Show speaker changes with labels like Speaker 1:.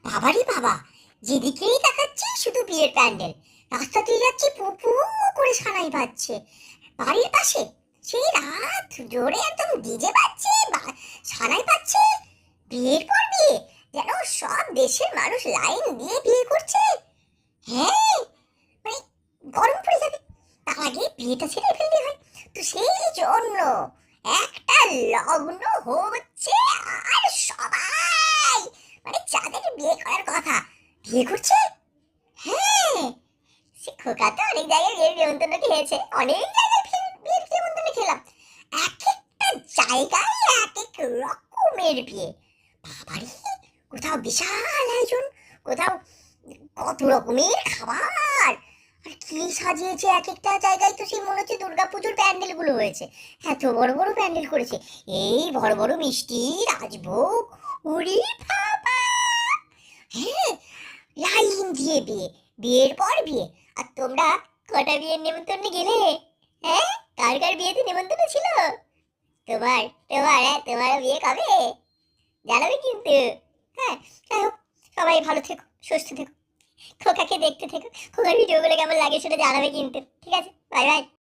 Speaker 1: বাবারে বাবা, যেদিকেই তাকাচ্ছি শুধু বিয়ের প্যান্ডেল। রাস্তা দিয়ে যাচ্ছি, পু পু করে সানাই বাজছে। বাড়ির পাশে সেই রাত জোরে একদম ডিজে বাজছে, সানাই বাজছে। বিয়ের পর বিয়ে, যেন সব দেশের মানুষ লাইন দিয়ে বিয়ে করছে। হ্যাঁ, মানে গরম পড়ে যাবে, তার আগে বিয়েটা সেরে ফেলতে হয়। তো সেই জন্য একটা লগ্ন হচ্ছে, আর সবাই মানে যাদের বিয়ে করার কথা বিয়ে করছে। হ্যাঁ, সে খোকা তো অনেক জায়গায় বিয়ের নিমন্ত্রণ খেয়েছে, অনেক জায়গায় বিয়ের নিমন্ত্রণ খেলাম। এক একটা জায়গায় এক এক রকমের বিয়ে। বাবারে, কোথাও বিশাল আয়োজন, কোথাও কত রকমের খাবার। আর কি সাজিয়েছে এক একটা জায়গায়, তো সেই মনে হচ্ছে দুর্গাপুজোর প্যান্ডেল গুলো হয়েছে। এত বড় বড় প্যান্ডেল করেছে, এই বড় বড় মিষ্টি, রাজভোগ, উড়ি বাবা। হ্যাঁ, লাইন দিয়ে বিয়ে, বিয়ের পর বিয়ে। আর তোমরা কটা বিয়ের নেমন্তন্নে গেলে? হ্যাঁ, কার কার বিয়েতে নেমন্তন্ন ছিল? তোমার তোমার বিয়ে কবে জানাবে কিন্তু। হ্যাঁ, যাই হোক, সবাই ভালো থেকো, সুস্থ থেকো, খোকাকে দেখতে থেকো। খোকার ভিডিওগুলো কেমন লাগে সেটা জানাবে কিন্তু। ঠিক আছে, বাই বাই।